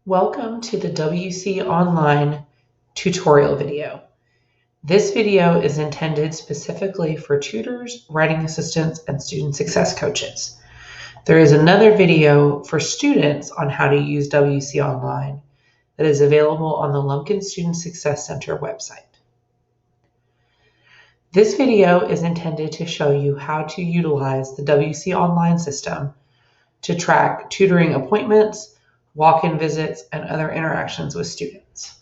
Welcome to the WCOnline tutorial video. This video is intended specifically for tutors, writing assistants, and student success coaches. There is another video for students on how to use WCOnline that is available on the Lumpkin Student Success Center website. This video is intended to show you how to utilize the WCOnline system to track tutoring appointments, walk-in visits, and other interactions with students.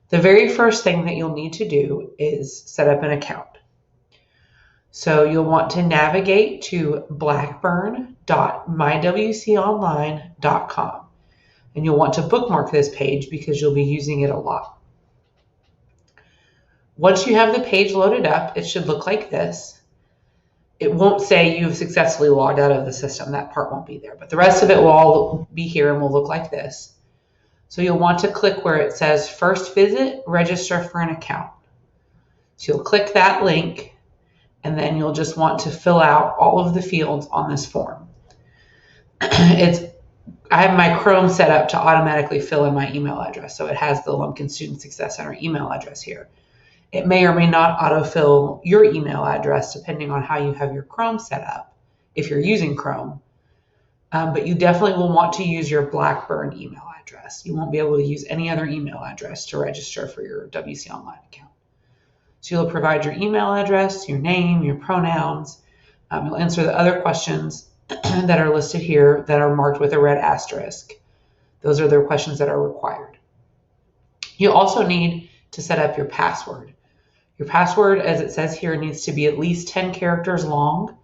The very first thing that you'll need to do is set up an account. So you'll want to navigate to blackburn.mywconline.com, and you'll want to bookmark this page because you'll be using it a lot. Once you have the page loaded up, it should look like this. It won't say you've successfully logged out of the system. That part won't be there, but the rest of it will all be here and will look like this. So you'll want to click where it says first visit, register for an account. So you'll click that link, and then you'll just want to fill out all of the fields on this form. I have my Chrome set up to automatically fill in my email address. So it has the Lumpkin Student Success Center email address here. It may or may not autofill your email address depending on how you have your Chrome set up, if you're using Chrome. But you definitely will want to use your Blackburn email address. You won't be able to use any other email address to register for your WCOnline account. So you'll provide your email address, your name, your pronouns. You'll answer the other questions that are listed here that are marked with a red asterisk. Those are the questions that are required. You also need to set up your password. Your password, as it says here, needs to be at least 10 characters long.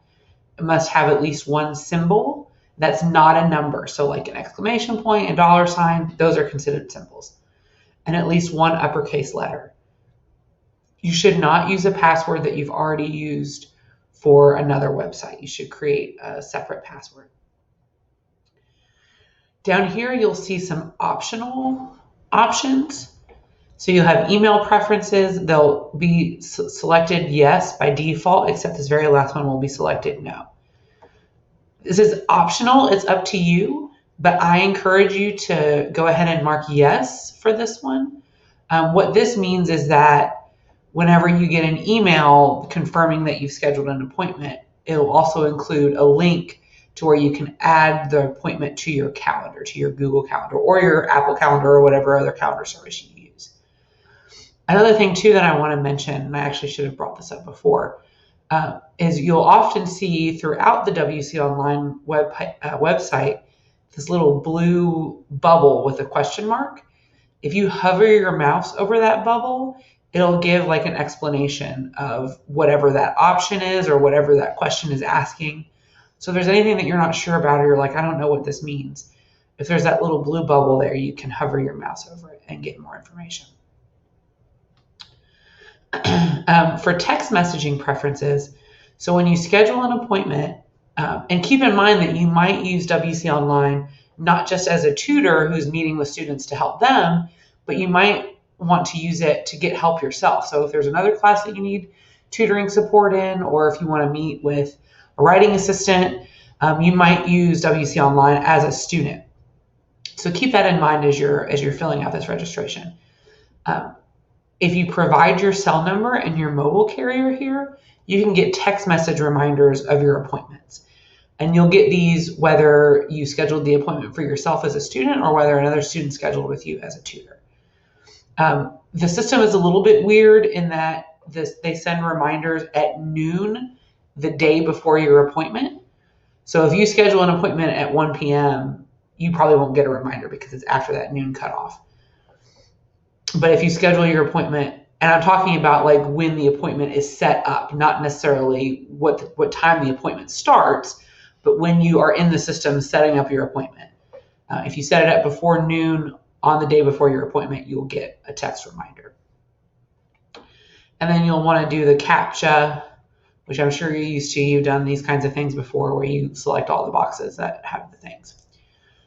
It must have at least one symbol that's not a number. So like an exclamation point, a dollar sign, those are considered symbols. And at least one uppercase letter. You should not use a password that you've already used for another website. You should create a separate password. Down here, you'll see some optional options. So you'll have email preferences. They'll be selected yes by default, except this very last one will be selected no. This is optional. It's up to you, but I encourage you to go ahead and mark yes for this one. What this means is that whenever you get an email confirming that you've scheduled an appointment, it'll also include a link to where you can add the appointment to your calendar, to your Google Calendar or your Apple Calendar or whatever other calendar service you use. Another thing too that I want to mention, and I actually should have brought this up before, is you'll often see throughout the WCOnline website this little blue bubble with a question mark. If you hover your mouse over that bubble, it'll give like an explanation of whatever that option is or whatever that question is asking. So if there's anything that you're not sure about or you're like, I don't know what this means, if there's that little blue bubble there, you can hover your mouse over it and get more information. For text messaging preferences, so when you schedule an appointment, and keep in mind that you might use WCOnline not just as a tutor who's meeting with students to help them, but you might want to use it to get help yourself. So if there's another class that you need tutoring support in, or if you want to meet with a writing assistant, you might use WCOnline as a student. So keep that in mind as you're filling out this registration. If you provide your cell number and your mobile carrier here, you can get text message reminders of your appointments. And you'll get these whether you scheduled the appointment for yourself as a student or whether another student scheduled with you as a tutor. The system is a little bit weird in that they send reminders at noon the day before your appointment. So if you schedule an appointment at 1 p.m., you probably won't get a reminder because it's after that noon cutoff. But if you schedule your appointment, and I'm talking about like when the appointment is set up, not necessarily what time the appointment starts, but when you are in the system setting up your appointment. If you set it up before noon on the day before your appointment, you'll get a text reminder. And then you'll want to do the CAPTCHA, which I'm sure you're used to. You've done these kinds of things before where you select all the boxes that have the things.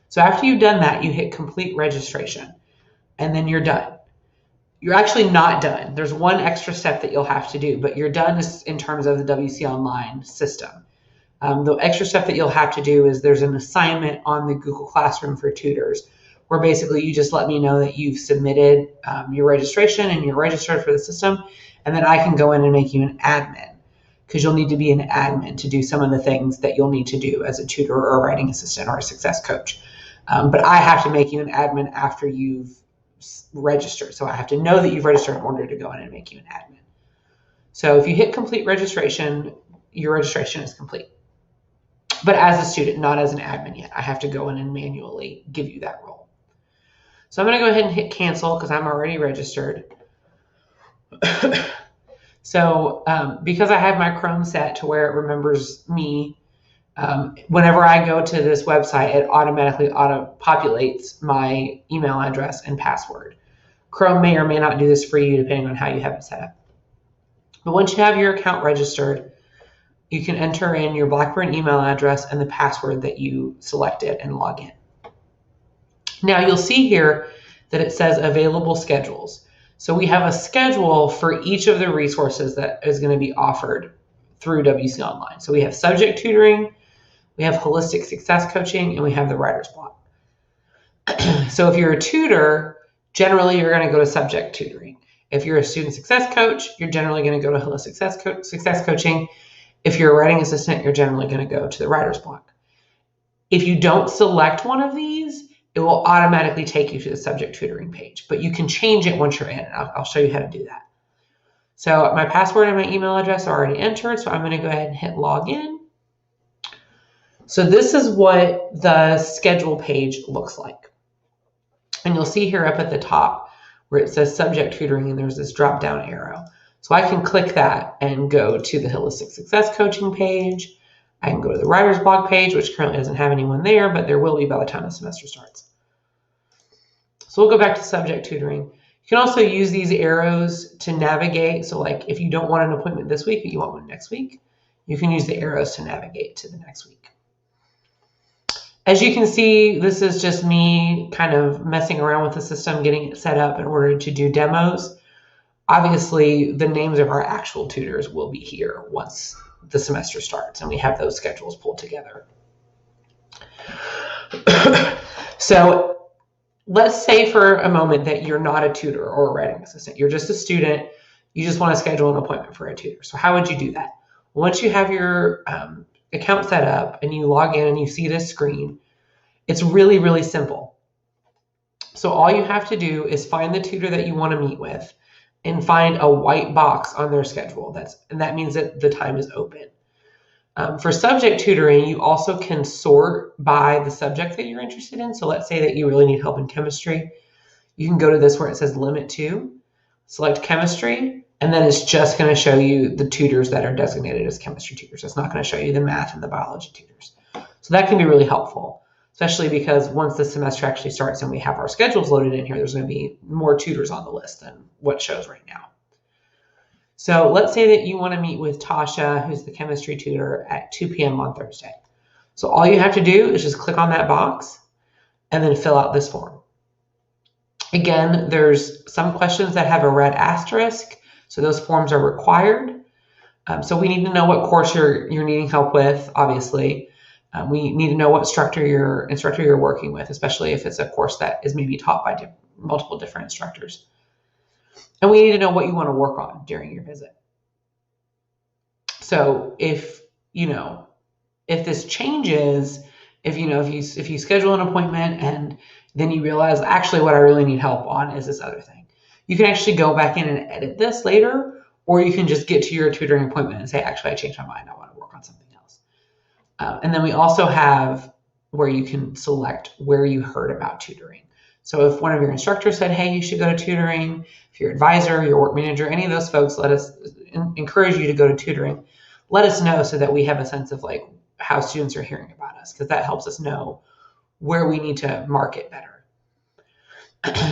So after you've done that, you hit complete registration, and then you're done. You're actually not done. There's one extra step that you'll have to do, but you're done in terms of the WCOnline system. The extra step that you'll have to do is there's an assignment on the Google Classroom for tutors where basically you just let me know that you've submitted your registration and you're registered for the system, and then I can go in and make you an admin, because you'll need to be an admin to do some of the things that you'll need to do as a tutor or a writing assistant or a success coach. But I have to make you an admin after you've registered. So I have to know that you've registered in order to go in and make you an admin. So if you hit complete registration, your registration is complete. But as a student, not as an admin yet. I have to go in and manually give you that role. So I'm going to go ahead and hit cancel because I'm already registered. So because I have my Chrome set to where it remembers me, whenever I go to this website, it automatically auto-populates my email address and password. Chrome may or may not do this for you depending on how you have it set up. But once you have your account registered, you can enter in your Blackburn email address and the password that you selected and log in. Now you'll see here that it says available schedules. So we have a schedule for each of the resources that is going to be offered through WCOnline. So we have subject tutoring, we have holistic success coaching, and we have the writer's block. So if you're a tutor, generally you're going to go to subject tutoring. If you're a student success coach, you're generally going to go to holistic success coaching. If you're a writing assistant, you're generally going to go to the writer's block. If you don't select one of these, it will automatically take you to the subject tutoring page, but you can change it once you're in. I'll show you how to do that. So my password and my email address are already entered, so I'm going to go ahead and hit login. So this is what the schedule page looks like. And you'll see here up at the top where it says subject tutoring, and there's this drop down arrow. So I can click that and go to the holistic success coaching page. I can go to the writer's block page, which currently doesn't have anyone there, but there will be by the time the semester starts. So we'll go back to subject tutoring. You can also use these arrows to navigate. So like if you don't want an appointment this week, but you want one next week, you can use the arrows to navigate to the next week. As you can see, this is just me kind of messing around with the system, getting it set up in order to do demos. Obviously, the names of our actual tutors will be here once the semester starts and we have those schedules pulled together. So let's say for a moment that you're not a tutor or a writing assistant. You're just a student. You just want to schedule an appointment for a tutor. So how would you do that? Once you have your account set up and you log in and you see this screen, it's really, really simple. So all you have to do is find the tutor that you want to meet with and find a white box on their schedule. And that means that the time is open. For subject tutoring, you also can sort by the subject that you're interested in. So let's say that you really need help in chemistry. You can go to this where it says limit to, select chemistry, and then it's just going to show you the tutors that are designated as chemistry tutors. It's not going to show you the math and the biology tutors. So that can be really helpful, especially because once the semester actually starts and we have our schedules loaded in here, there's going to be more tutors on the list than what shows right now. So let's say that you want to meet with Tasha, who's the chemistry tutor, at 2 p.m. on Thursday. So all you have to do is just click on that box and then fill out this form. Again, there's some questions that have a red asterisk, so those forms are required. So we need to know what course you're needing help with, obviously. We need to know what instructor you're working with, especially if it's a course that is maybe taught by multiple different instructors. And we need to know what you want to work on during your visit. So if this changes, if you schedule an appointment and then you realize actually what I really need help on is this other thing, you can actually go back in and edit this later, or you can just get to your tutoring appointment and say, actually, I changed my mind. I want to work on something else. And then we also have where you can select where you heard about tutoring. So if one of your instructors said, hey, you should go to tutoring, if your advisor, your work manager, any of those folks encourage you to go to tutoring, let us know so that we have a sense of like how students are hearing about us, because that helps us know where we need to market better.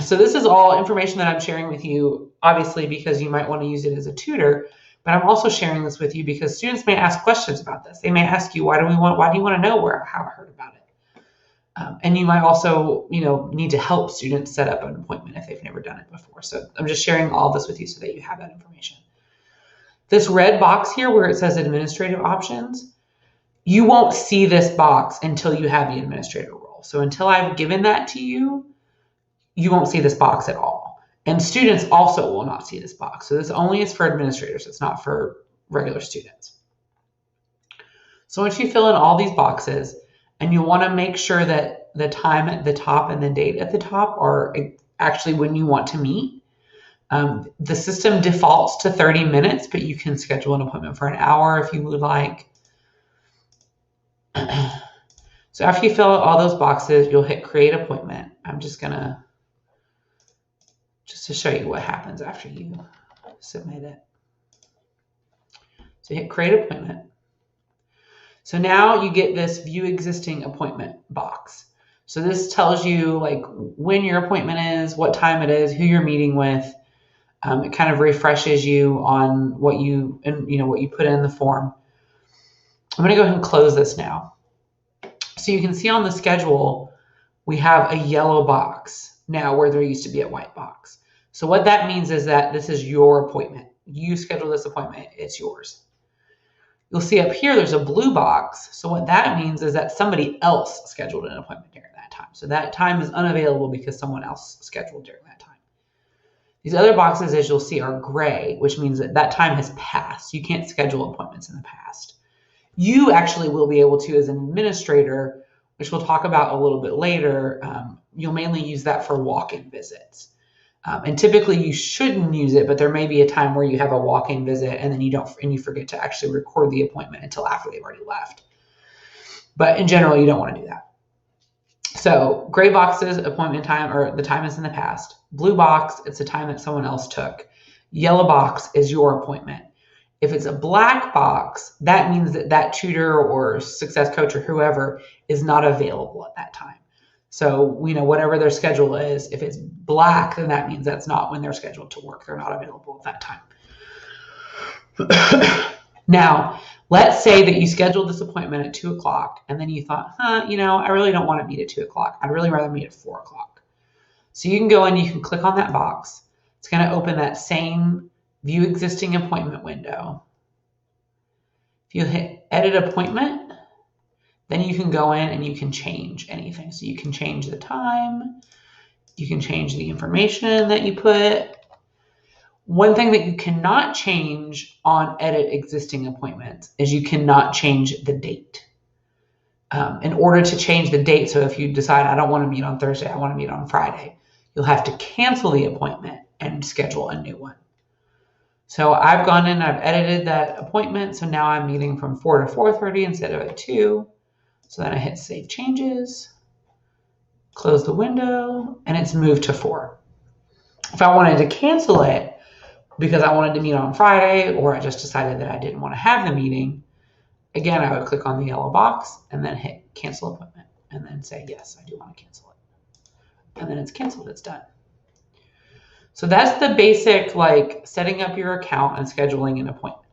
So this is all information that I'm sharing with you, obviously, because you might want to use it as a tutor, but I'm also sharing this with you because students may ask questions about this. They may ask you, why do you want to know how I heard about it? And you might also, need to help students set up an appointment if they've never done it before. So I'm just sharing all this with you so that you have that information. This red box here where it says administrative options, you won't see this box until you have the administrator role. So until I've given that to you, you won't see this box at all. And students also will not see this box. So this only is for administrators. It's not for regular students. So once you fill in all these boxes, and you want to make sure that the time at the top and the date at the top are actually when you want to meet. The system defaults to 30 minutes, but you can schedule an appointment for an hour if you would like. So after you fill out all those boxes, you'll hit create appointment. I'm just to show you what happens after you submit it. So hit create appointment. So now you get this view existing appointment box. So this tells you like when your appointment is, what time it is, who you're meeting with. It kind of refreshes you on what you put in the form. I'm going to go ahead and close this now. So you can see on the schedule, we have a yellow box now where there used to be a white box. So what that means is that this is your appointment. You schedule this appointment, it's yours. You'll see up here, there's a blue box. So what that means is that somebody else scheduled an appointment during that time. So that time is unavailable because someone else scheduled during that time. These other boxes, as you'll see, are gray, which means that time has passed. You can't schedule appointments in the past. You actually will be able to as an administrator, which we'll talk about a little bit later. You'll mainly use that for walk-in visits. And typically you shouldn't use it, but there may be a time where you have a walk-in visit and then you forget to actually record the appointment until after they've already left. But in general, you don't want to do that. So gray boxes, appointment time, or the time is in the past. Blue box, it's a time that someone else took. Yellow box is your appointment. If it's a black box, that means that tutor or success coach or whoever is not available at that time. So, whatever their schedule is, if it's black, then that means that's not when they're scheduled to work. They're not available at that time. Now, let's say that you scheduled this appointment at 2 o'clock and then you thought, I really don't want to meet at 2 o'clock. I'd really rather meet at 4 o'clock. So you can go and you can click on that box. It's going to open that same view existing appointment window. If you hit edit appointment, then you can go in and you can change anything. So you can change the time, you can change the information that you put. One thing that you cannot change on edit existing appointments is you cannot change the date. In order to change the date, so if you decide I don't want to meet on Thursday, I want to meet on Friday, you'll have to cancel the appointment and schedule a new one. So I've gone in, I've edited that appointment. So now I'm meeting from 4 to 4:30 instead of at 2. So then I hit save changes, close the window, and it's moved to 4. If I wanted to cancel it because I wanted to meet on Friday, or I just decided that I didn't want to have the meeting, again, I would click on the yellow box and then hit cancel appointment and then say, yes, I do want to cancel it. And then it's canceled, it's done. So that's the basic, setting up your account and scheduling an appointment.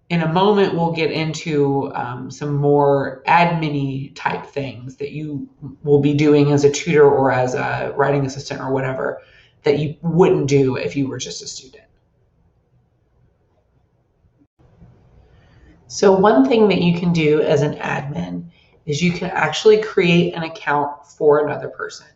In a moment, we'll get into some more admin-y type things that you will be doing as a tutor or as a writing assistant or whatever that you wouldn't do if you were just a student. So one thing that you can do as an admin is you can actually create an account for another person.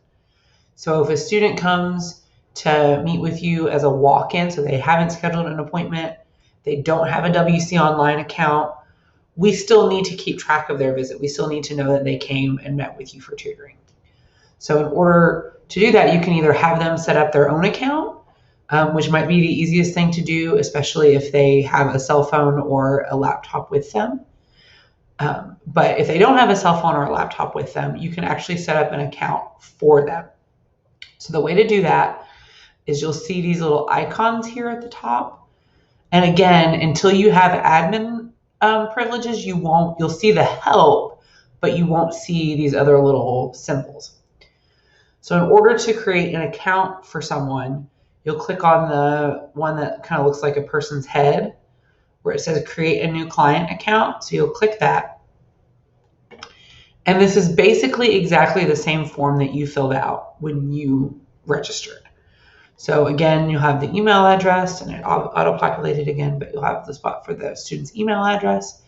So if a student comes to meet with you as a walk-in, so they haven't scheduled an appointment, they don't have a WCOnline account, we still need to keep track of their visit. We still need to know that they came and met with you for tutoring. So in order to do that, you can either have them set up their own account, which might be the easiest thing to do, especially if they have a cell phone or a laptop with them. But if they don't have a cell phone or a laptop with them, you can actually set up an account for them. So the way to do that is you'll see these little icons here at the top. And again, until you have admin privileges, you'll see the help, but you won't see these other little symbols. So in order to create an account for someone, you'll click on the one that kind of looks like a person's head where it says create a new client account. So you'll click that. And this is basically exactly the same form that you filled out when you registered. So again, you'll have the email address and it auto-populated again, but you'll have the spot for the student's email address.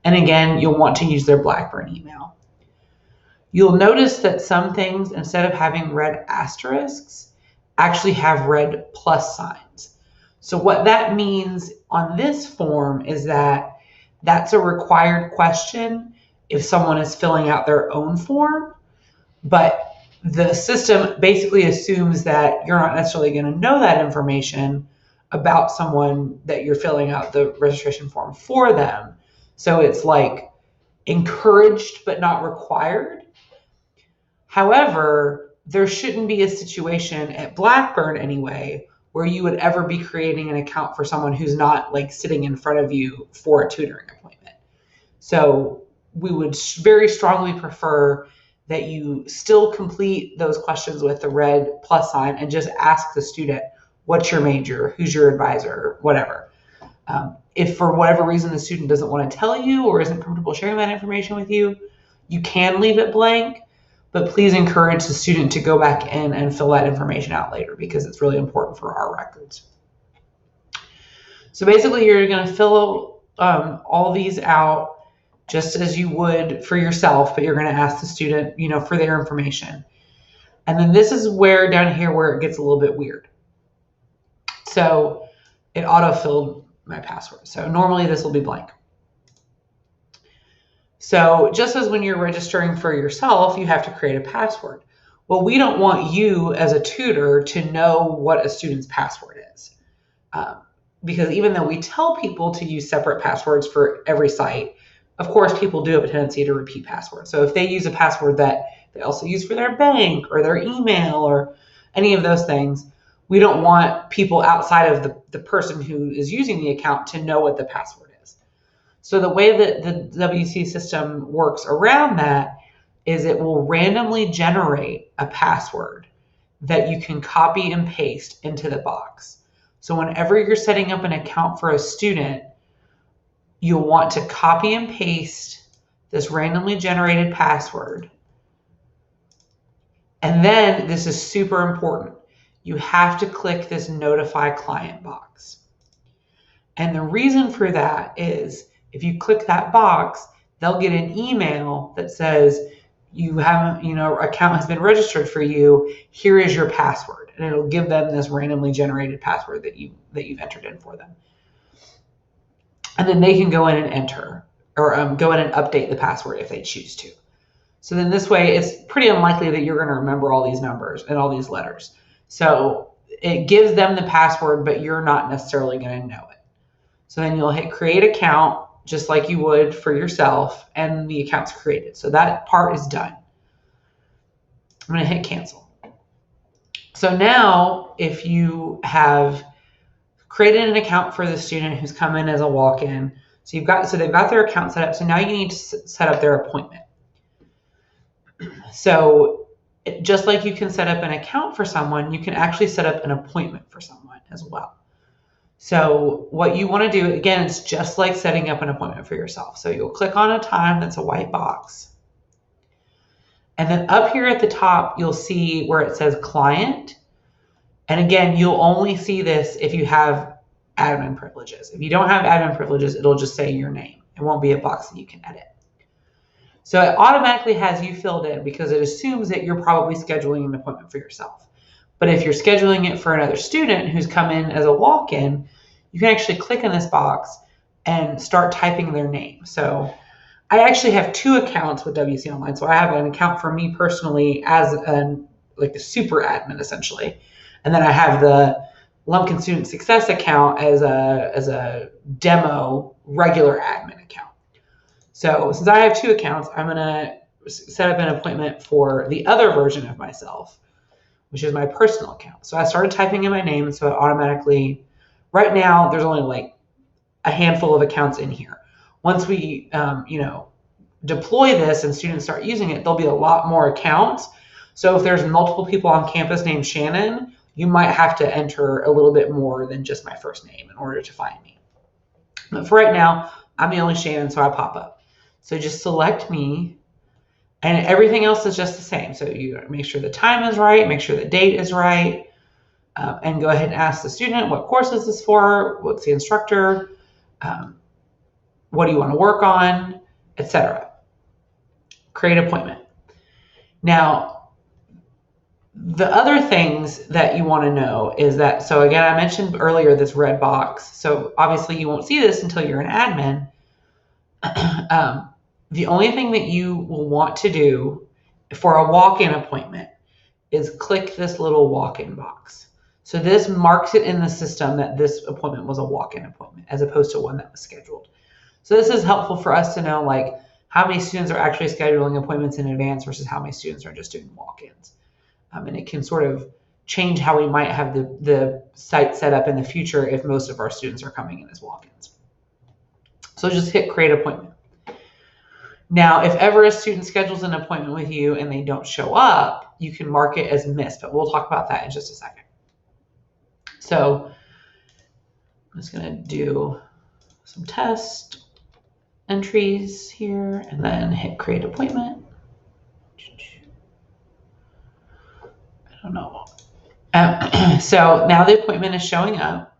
And again, you'll want to use their Blackburn email. You'll notice that some things, instead of having red asterisks, actually have red plus signs. So what that means on this form is that that's a required question if someone is filling out their own form, but the system basically assumes that you're not necessarily going to know that information about someone that you're filling out the registration form for them. So it's like encouraged but not required. However, there shouldn't be a situation at Blackburn anyway where you would ever be creating an account for someone who's not like sitting in front of you for a tutoring appointment. So we would very strongly prefer that you still complete those questions with the red plus sign and just ask the student, what's your major, who's your advisor, whatever. If for whatever reason the student doesn't want to tell you or isn't comfortable sharing that information with you, you can leave it blank, but please encourage the student to go back in and fill that information out later because it's really important for our records. So basically you're going to fill all these out just as you would for yourself, but you're going to ask the student, for their information. And then this is where down here where it gets a little bit weird. So it auto-filled my password. So normally this will be blank. So just as when you're registering for yourself, you have to create a password. Well, we don't want you as a tutor to know what a student's password is. Because even though we tell people to use separate passwords for every site, of course, people do have a tendency to repeat passwords. So if they use a password that they also use for their bank or their email or any of those things, we don't want people outside of the person who is using the account to know what the password is. So the way that the WC system works around that is it will randomly generate a password that you can copy and paste into the box. So whenever you're setting up an account for a student, you'll want to copy and paste this randomly generated password. And then this is super important. You have to click this notify client box. And the reason for that is if you click that box, they'll get an email that says you haven't, account has been registered for you. Here is your password. And it'll give them this randomly generated password that you've entered in for them. And then they can go in and enter or go in and update the password if they choose to. So then this way, it's pretty unlikely that you're going to remember all these numbers and all these letters. So it gives them the password, but you're not necessarily going to know it. So then you'll hit create account just like you would for yourself, and the account's created. So that part is done. I'm going to hit cancel. So now if you have created an account for the student who's come in as a walk-in. So they've got their account set up. So now you need to set up their appointment. So just like you can set up an account for someone, you can actually set up an appointment for someone as well. So what you want to do, again, it's just like setting up an appointment for yourself. So you'll click on a time, that's a white box. And then up here at the top, you'll see where it says client. And again, you'll only see this if you have admin privileges. If you don't have admin privileges, it'll just say your name. It won't be a box that you can edit. So it automatically has you filled in because it assumes that you're probably scheduling an appointment for yourself. But if you're scheduling it for another student who's come in as a walk-in, you can actually click in this box and start typing their name. So I actually have two accounts with WCOnline. So I have an account for me personally as a super admin essentially. And then I have the Lumpkin Student Success account as a demo regular admin account. So since I have two accounts, I'm going to set up an appointment for the other version of myself, which is my personal account. So I started typing in my name, and so it automatically, right now, there's only like a handful of accounts in here. Once we, deploy this and students start using it, there'll be a lot more accounts. So if there's multiple people on campus named Shannon, you might have to enter a little bit more than just my first name in order to find me. But for right now, I'm the only Shannon, so I pop up. So just select me, and everything else is just the same. So you make sure the time is right, make sure the date is right, and go ahead and ask the student, what course is this for? What's the instructor? What do you want to work on, etc. Create appointment. Now, the other things that you want to know is that, so again, I mentioned earlier this red box. So obviously you won't see this until you're an admin. The only thing that you will want to do for a walk-in appointment is click this little walk-in box. So this marks it in the system that this appointment was a walk-in appointment as opposed to one that was scheduled. So this is helpful for us to know like how many students are actually scheduling appointments in advance versus how many students are just doing walk-ins. And it can sort of change how we might have the site set up in the future if most of our students are coming in as walk-ins. So just hit create appointment. Now, if ever a student schedules an appointment with you and they don't show up, you can mark it as missed, but we'll talk about that in just a second. So I'm just going to do some test entries here and then hit create appointment. I don't know. So now the appointment is showing up,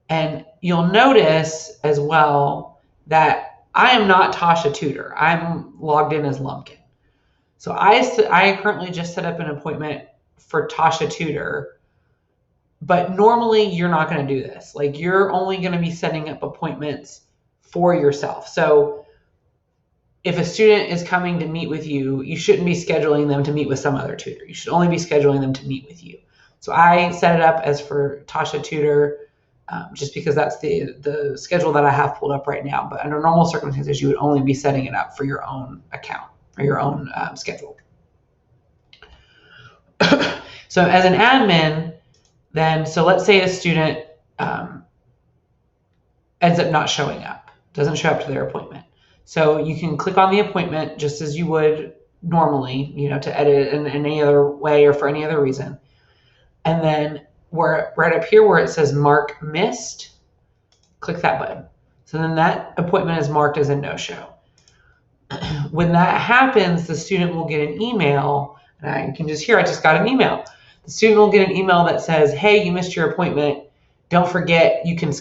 and you'll notice as well that I am not Tasha Tutor. I'm logged in as Lumpkin. So I currently just set up an appointment for Tasha Tutor, but normally you're not going to do this. Like you're only going to be setting up appointments for yourself. So if a student is coming to meet with you, you shouldn't be scheduling them to meet with some other tutor. You should only be scheduling them to meet with you. So I set it up as for Tasha Tutor, just because that's the schedule that I have pulled up right now. But under normal circumstances, you would only be setting it up for your own account or your own schedule. So as an admin, then, so let's say a student ends up not showing up, doesn't show up to their appointment. So you can click on the appointment just as you would normally, to edit it in any other way or for any other reason. And then right up here where it says mark missed, click that button. So then that appointment is marked as a no-show. When that happens, the student will get an email, and you can just hear I just got an email. The student will get an email that says, hey, you missed your appointment. Don't forget, you can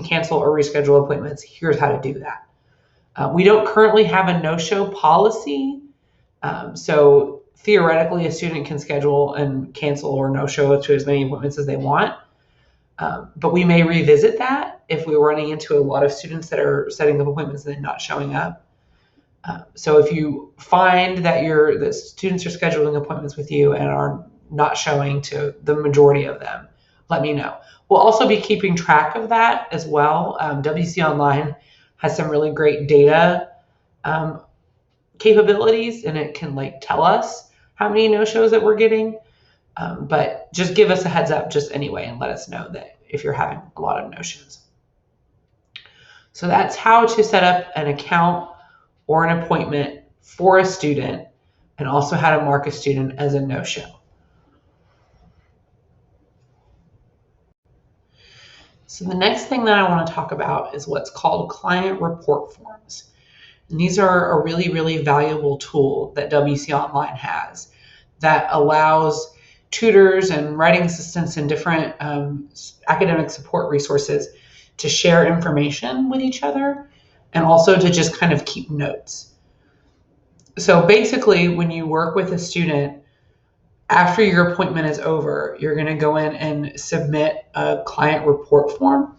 cancel or reschedule appointments. Here's how to do that. We don't currently have a no-show policy. So theoretically, a student can schedule and cancel or no-show to as many appointments as they want. But we may revisit that if we're running into a lot of students that are setting up appointments and then not showing up. So if you find that the students are scheduling appointments with you and are not showing to the majority of them, let me know. We'll also be keeping track of that as well. WCOnline has some really great data capabilities, and it can tell us how many no-shows that we're getting. But just give us a heads up just anyway and let us know that if you're having a lot of no-shows. So that's how to set up an account or an appointment for a student, and also how to mark a student as a no-show. So the next thing that I want to talk about is what's called client report forms. And these are a really, really valuable tool that WCOnline has that allows tutors and writing assistants and different academic support resources to share information with each other and also to just kind of keep notes. So basically, when you work with a student, after your appointment is over, you're going to go in and submit a client report form.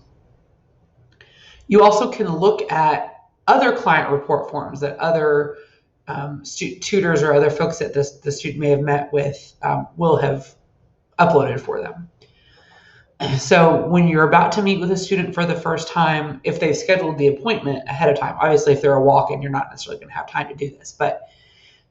You also can look at other client report forms that other tutors or other folks that the student may have met with will have uploaded for them. So when you're about to meet with a student for the first time, if they've scheduled the appointment ahead of time, obviously if they're a walk-in, you're not necessarily going to have time to do this, but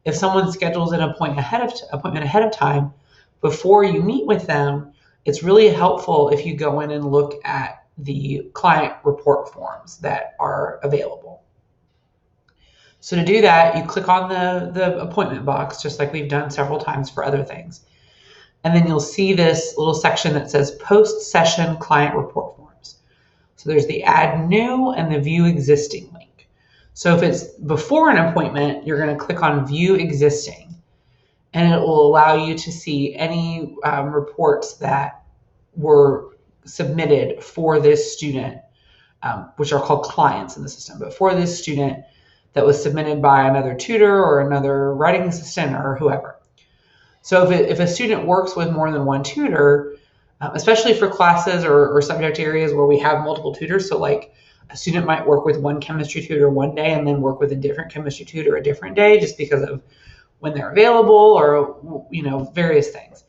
if someone schedules an appointment ahead of time, before you meet with them, it's really helpful if you go in and look at the client report forms that are available. So to do that, you click on the appointment box, just like we've done several times for other things. And then you'll see this little section that says post-session client report forms. So there's the add new and the view existing link. So if it's before an appointment, you're going to click on view existing, and it will allow you to see any reports that were submitted for this student, which are called clients in the system. But for this student, that was submitted by another tutor or another writing assistant or whoever. So if a student works with more than one tutor, especially for classes or subject areas where we have multiple tutors, so like a student might work with one chemistry tutor one day and then work with a different chemistry tutor a different day just because of when they're available or, various things.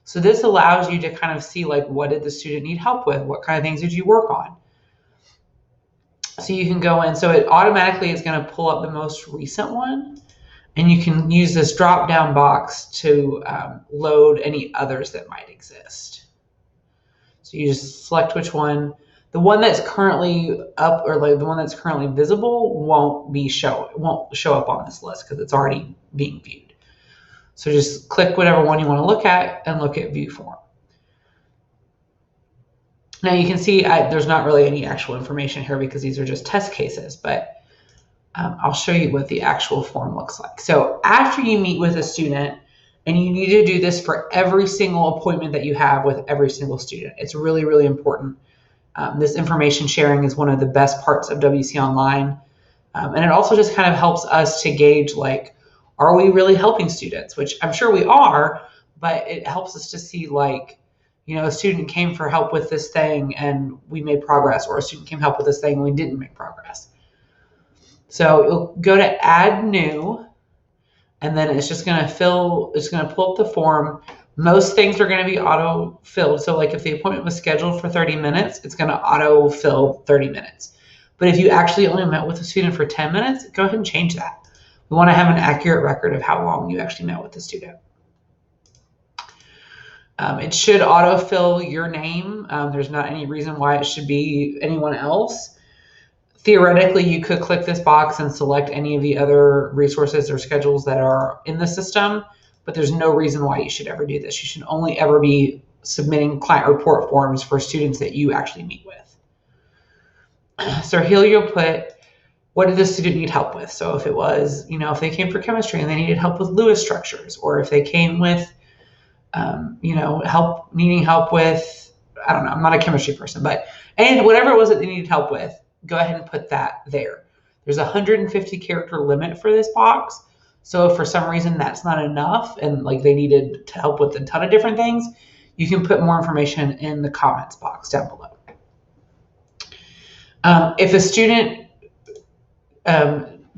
So this allows you to kind of see like, what did the student need help with? What kind of things did you work on? So you can go in, so it automatically is going to pull up the most recent one, and you can use this drop down box to load any others that might exist. So you just select which one. The one that's currently up, or like the one that's currently visible, won't show up on this list because it's already being viewed. So just click whatever one you want to look at and look at view form. Now you can see there's not really any actual information here because these are just test cases, but I'll show you what the actual form looks like. So after you meet with a student, and you need to do this for every single appointment that you have with every single student, it's really, really important. This information sharing is one of the best parts of WCOnline. And it also just kind of helps us to gauge, like, are we really helping students? Which I'm sure we are, but it helps us to see, like, a student came for help with this thing and we made progress, or a student came help with this thing and we didn't make progress. So you'll go to add new, and then it's just going to pull up the form. Most things are going to be auto-filled. So like if the appointment was scheduled for 30 minutes, it's going to auto-fill 30 minutes. But if you actually only met with a student for 10 minutes, go ahead and change that. We want to have an accurate record of how long you actually met with the student. It should autofill your name. There's not any reason why it should be anyone else. Theoretically, you could click this box and select any of the other resources or schedules that are in the system, but there's no reason why you should ever do this. You should only ever be submitting client report forms for students that you actually meet with. So here you'll put, what did the student need help with? So if it was, if they came for chemistry and they needed help with Lewis structures, or if they came with, needing help with, I don't know, I'm not a chemistry person, and whatever it was that they needed help with, go ahead and put that there. There's a 150 character limit for this box. So if for some reason that's not enough and like they needed to help with a ton of different things, you can put more information in the comments box down below. If a student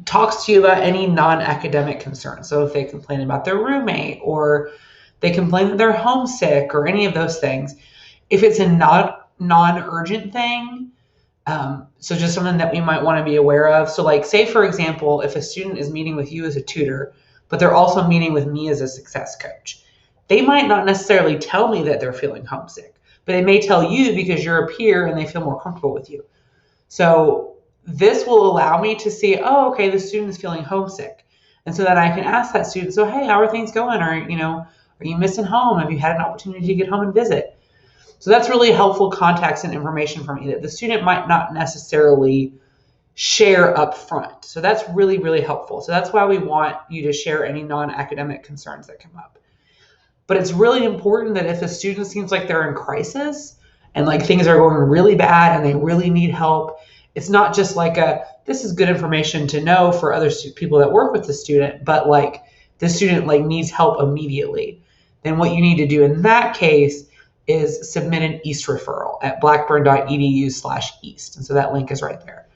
talks to you about any non-academic concerns, so if they complain about their roommate or they complain that they're homesick or any of those things, if it's a non-urgent thing, so just something that we might want to be aware of. So like, say for example, if a student is meeting with you as a tutor, but they're also meeting with me as a success coach, they might not necessarily tell me that they're feeling homesick, but they may tell you because you're a peer and they feel more comfortable with you. So this will allow me to see, oh, okay, the student is feeling homesick. And so then I can ask that student, so, hey, how are things going? Or, are you missing home? Have you had an opportunity to get home and visit? So that's really helpful context and information for me that the student might not necessarily share up front. So that's really, really helpful. So that's why we want you to share any non-academic concerns that come up. But it's really important that if a student seems like they're in crisis and like things are going really bad and they really need help, it's not just like this is good information to know for other people that work with the student, but like the student like needs help immediately. Then what you need to do in that case is submit an EAST referral at blackburn.edu/EAST. And so that link is right there.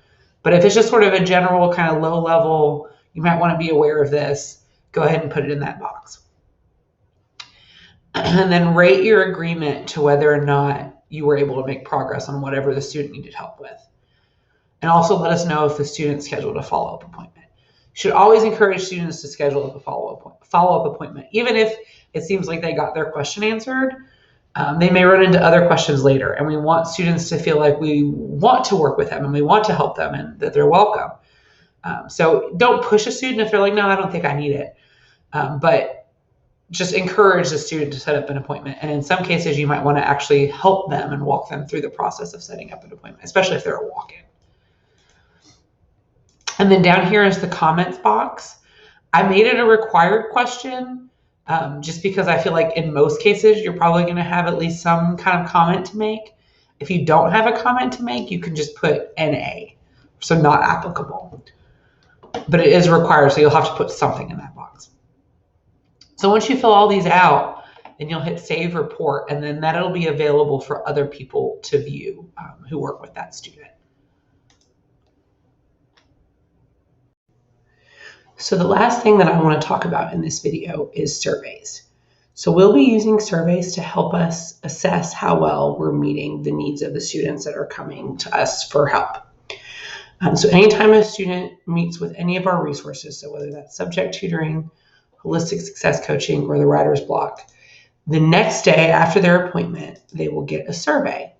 But if it's just sort of a general kind of low level, you might want to be aware of this, go ahead and put it in that box. And then rate your agreement to whether or not you were able to make progress on whatever the student needed help with. And also let us know if the student scheduled a follow-up appointment. You should always encourage students to schedule a follow-up appointment. Even if it seems like they got their question answered, they may run into other questions later, and we want students to feel like we want to work with them and we want to help them and that they're welcome. So don't push a student if they're like, no, I don't think I need it. But just encourage the student to set up an appointment. And in some cases, you might want to actually help them and walk them through the process of setting up an appointment, especially if they're a walk-in. And then down here is the comments box. I made it a required question. Just because I feel like in most cases, you're probably going to have at least some kind of comment to make. If you don't have a comment to make, you can just put NA, so not applicable. but it is required, so you'll have to put something in that box. So once you fill all these out, then you'll hit Save Report, and then that'll be available for other people to view who work with that student. So the last thing that I want to talk about in this video is surveys. So we'll be using surveys to help us assess how well we're meeting the needs of the students that are coming to us for help. So anytime a student meets with any of our resources, so whether that's subject tutoring, holistic success coaching, or the writer's block, the next day after their appointment, they will get a survey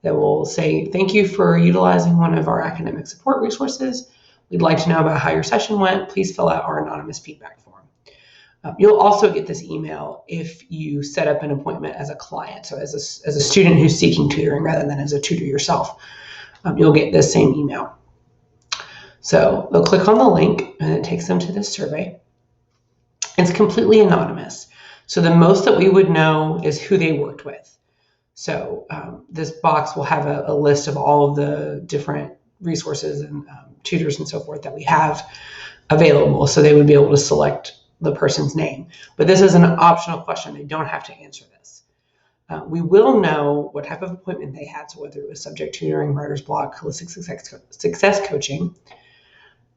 that will say, thank you for utilizing one of our academic support resources. We'd like to know about how your session went. Please fill out our anonymous feedback form. You'll also get this email if you set up an appointment as a client, so as a student who's seeking tutoring rather than as a tutor yourself. You'll get this same email. So they'll click on the link and it takes them to this survey. It's completely anonymous. So the most that we would know is who they worked with. So this box will have a list of all of the different resources and tutors and so forth that we have available. So they would be able to select the person's name. But this is an optional question. They don't have to answer this. We will know what type of appointment they had. So whether it was subject tutoring, writer's block, holistic success coaching.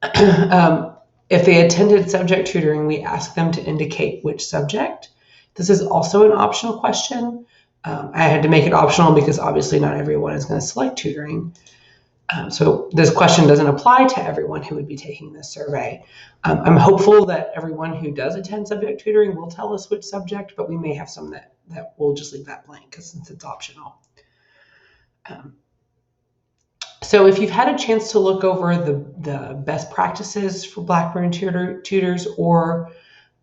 If they attended subject tutoring, we ask them to indicate which subject. This is also an optional question. I had to make it optional because obviously not everyone is going to select tutoring. So this question doesn't apply to everyone who would be taking this survey. I'm hopeful that everyone who does attend subject tutoring will tell us which subject, but we may have some that will just leave that blank since it's optional. So if you've had a chance to look over the best practices for Blackburn tutors or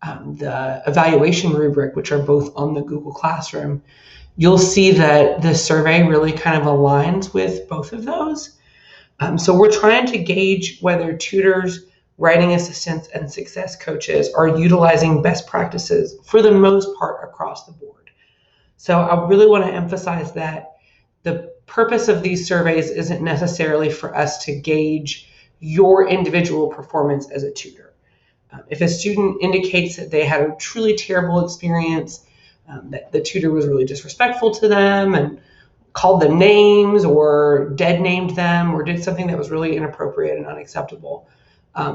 the evaluation rubric, which are both on the Google Classroom, you'll see that this survey really kind of aligns with both of those. So we're trying to gauge whether tutors, writing assistants, and success coaches are utilizing best practices for the most part across the board. So I really want to emphasize that the purpose of these surveys isn't necessarily for us to gauge your individual performance as a tutor. If a student indicates that they had a truly terrible experience, that the tutor was really disrespectful to them and called them names or dead named them or did something that was really inappropriate and unacceptable,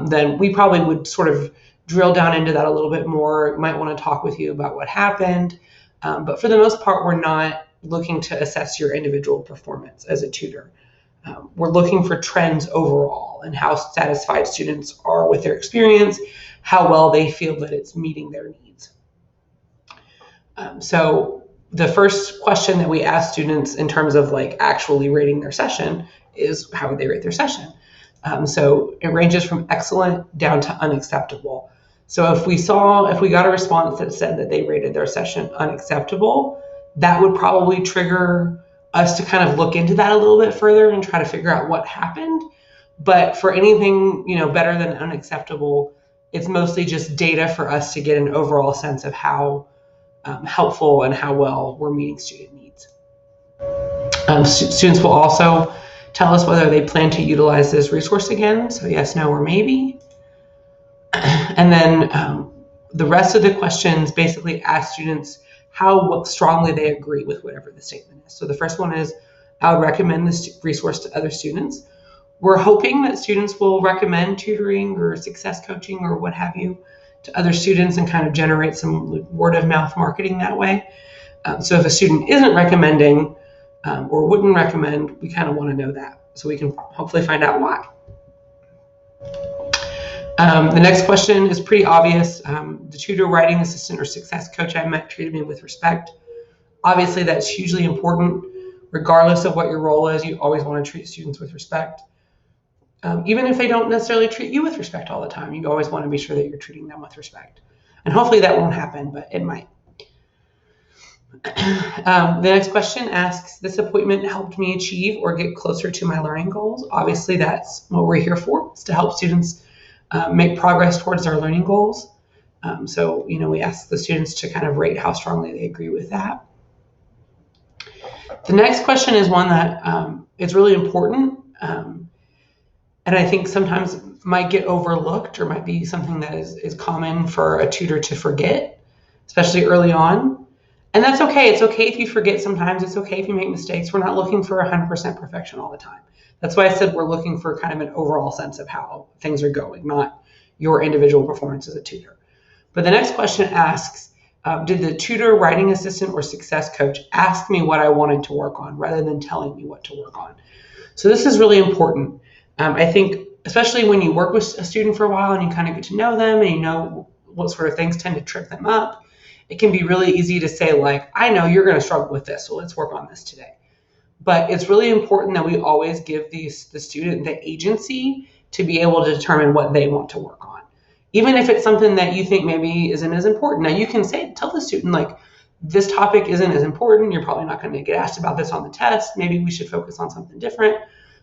then we probably would sort of drill down into that a little bit more. Might want to talk with you about what happened. But for the most part, we're not looking to assess your individual performance as a tutor. We're looking for trends overall and how satisfied students are with their experience, how well they feel that it's meeting their needs. So the first question that we ask students in terms of like actually rating their session is how would they rate their session? So it ranges from excellent down to unacceptable. So if we got a response that said that they rated their session unacceptable, that would probably trigger us to kind of look into that a little bit further and try to figure out what happened. But for anything, better than unacceptable, it's mostly just data for us to get an overall sense of how helpful and how well we're meeting student needs. Students will also tell us whether they plan to utilize this resource again. So yes, no, or maybe. And then the rest of the questions basically ask students how strongly they agree with whatever the statement is. So the first one is, I would recommend this resource to other students. We're hoping that students will recommend tutoring or success coaching or what have you to other students and kind of generate some word of mouth marketing that way. So if a student isn't recommending or wouldn't recommend, we kind of want to know that so we can hopefully find out why. The next question is pretty obvious. The tutor, writing assistant, or success coach I met treated me with respect. Obviously, that's hugely important. Regardless of what your role is, you always want to treat students with respect. Even if they don't necessarily treat you with respect all the time, you always want to be sure that you're treating them with respect. And hopefully that won't happen, but it might. The next question asks, this appointment helped me achieve or get closer to my learning goals. Obviously, that's what we're here for, is to help students make progress towards their learning goals. So we ask the students to kind of rate how strongly they agree with that. The next question is one that is really important. And I think sometimes might get overlooked or might be something that is common for a tutor to forget, especially early on. And that's okay. It's okay if you forget sometimes. It's okay if you make mistakes. We're not looking for 100% perfection all the time. That's why I said we're looking for kind of an overall sense of how things are going, not your individual performance as a tutor. But the next question asks, did the tutor, writing assistant, or success coach ask me what I wanted to work on rather than telling me what to work on? So this is really important. I think, especially when you work with a student for a while and you kind of get to know them and you know what sort of things tend to trip them up, it can be really easy to say, like, I know you're going to struggle with this, so let's work on this today. But it's really important that we always give the student the agency to be able to determine what they want to work on. Even if it's something that you think maybe isn't as important. Now you can tell the student, like, this topic isn't as important. You're probably not going to get asked about this on the test. Maybe we should focus on something different.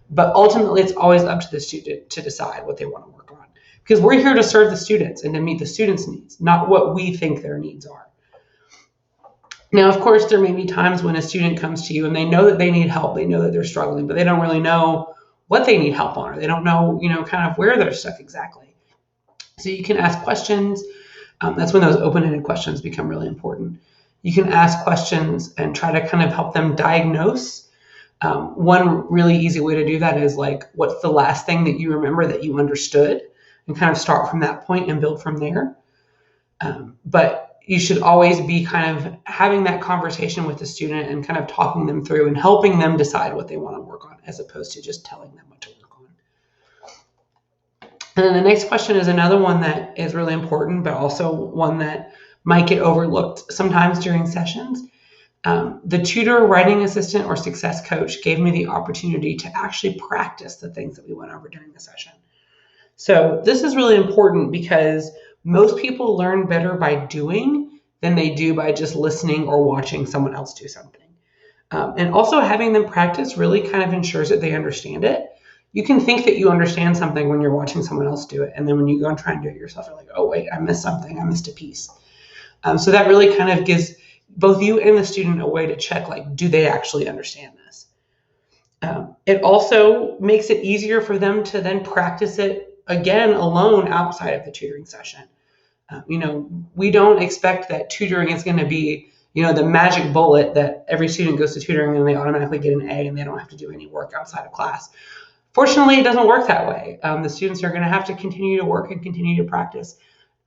But ultimately, it's always up to the student to decide what they want to work on. Because we're here to serve the students and to meet the students' needs, not what we think their needs are. Now, of course, there may be times when a student comes to you and they know that they need help. They know that they're struggling, but they don't really know what they need help on, or they don't know, kind of where they're stuck exactly. So you can ask questions. That's when those open-ended questions become really important. You can ask questions and try to kind of help them diagnose. One really easy way to do that is, like, what's the last thing that you remember that you understood, and kind of start from that point and build from there. But you should always be kind of having that conversation with the student and kind of talking them through and helping them decide what they want to work on, as opposed to just telling them what to work on. And then the next question is another one that is really important, but also one that might get overlooked sometimes during sessions. The tutor, writing assistant, or success coach gave me the opportunity to actually practice the things that we went over during the session. So this is really important because most people learn better by doing than they do by just listening or watching someone else do something. And also having them practice really kind of ensures that they understand it. You can think that you understand something when you're watching someone else do it. And then when you go and try and do it yourself, you're like, oh, wait, I missed something. I missed a piece. So that really kind of gives both you and the student a way to check, like, do they actually understand this? It also makes it easier for them to then practice it again alone outside of the tutoring session. We don't expect that tutoring is going to be, the magic bullet that every student goes to tutoring and they automatically get an A and they don't have to do any work outside of class. Fortunately, it doesn't work that way. The students are going to have to continue to work and continue to practice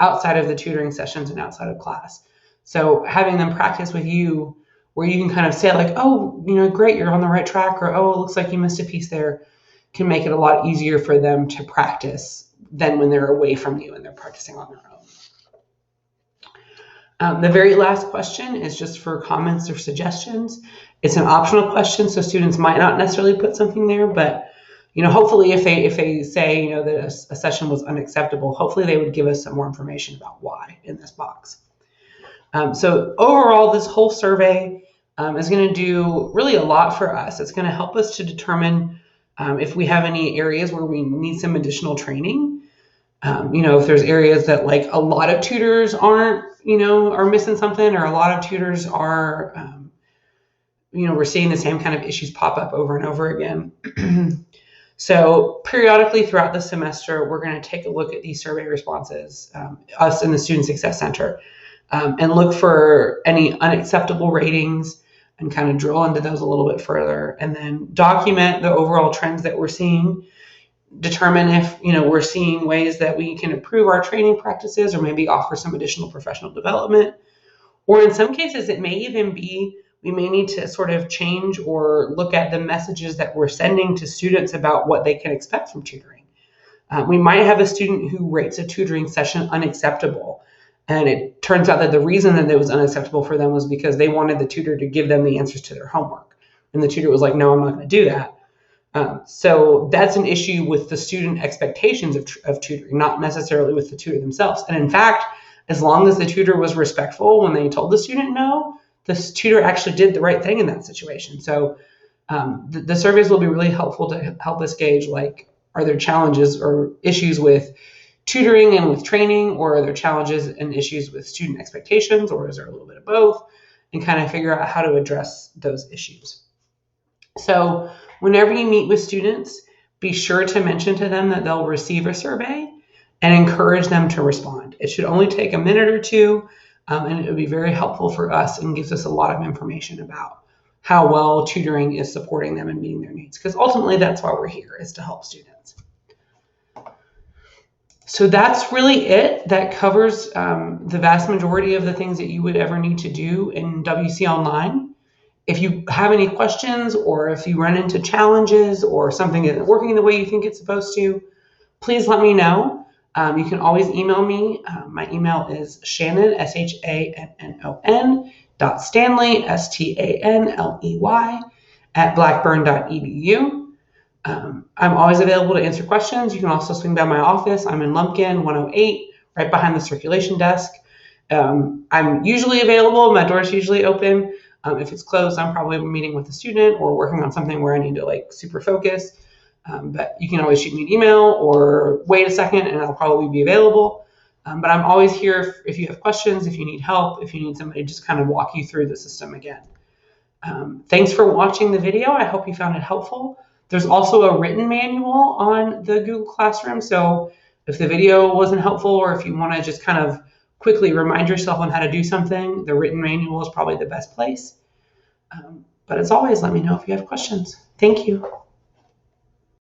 outside of the tutoring sessions and outside of class. So having them practice with you, where you can kind of say, like, oh, great, you're on the right track, or, oh, it looks like you missed a piece there, can make it a lot easier for them to practice than when they're away from you and they're practicing on their own. The very last question is just for comments or suggestions. It's an optional question, so students might not necessarily put something there, but hopefully if they say that a session was unacceptable, hopefully they would give us some more information about why in this box. So overall, this whole survey is going to do really a lot for us. It's going to help us to determine if we have any areas where we need some additional training. If there's areas that, like, a lot of tutors are missing something, or a lot of tutors are, we're seeing the same kind of issues pop up over and over again. So periodically throughout the semester, we're going to take a look at these survey responses, us in the Student Success Center, and look for any unacceptable ratings and kind of drill into those a little bit further, and then document the overall trends that we're seeing, determine if we're seeing ways that we can improve our training practices or maybe offer some additional professional development. Or in some cases, it may even be we may need to sort of change or look at the messages that we're sending to students about what they can expect from tutoring. We might have a student who rates a tutoring session unacceptable, and it turns out that the reason that it was unacceptable for them was because they wanted the tutor to give them the answers to their homework. And the tutor was like, no, I'm not going to do that. So that's an issue with the student expectations of tutoring, not necessarily with the tutor themselves. And in fact, as long as the tutor was respectful when they told the student no, the tutor actually did the right thing in that situation. So the surveys will be really helpful to help us gauge, like, are there challenges or issues with tutoring and with training, or are there challenges and issues with student expectations, or is there a little bit of both, and kind of figure out how to address those issues. So whenever you meet with students, be sure to mention to them that they'll receive a survey and encourage them to respond. It should only take a minute or two, and it would be very helpful for us and gives us a lot of information about how well tutoring is supporting them and meeting their needs, because ultimately that's why we're here, is to help students. So that's really it. That covers the vast majority of the things that you would ever need to do in WCOnline. If you have any questions, or if you run into challenges or something isn't working the way you think it's supposed to, please let me know. You can always email me. My email is Shannon, SHANNON, .Stanley, STANLEY, @blackburn.edu. I'm always available to answer questions. You can also swing by my office. I'm in Lumpkin 108, right behind the circulation desk. I'm usually available. My door's usually open. If it's closed, I'm probably meeting with a student or working on something where I need to super focus. But you can always shoot me an email or wait a second and I'll probably be available. But I'm always here if you have questions, if you need help, if you need somebody to just kind of walk you through the system again. Thanks for watching the video. I hope you found it helpful. There's also a written manual on the Google Classroom. So if the video wasn't helpful, or if you want to just kind of quickly remind yourself on how to do something, the written manual is probably the best place. But as always, let me know if you have questions. Thank you.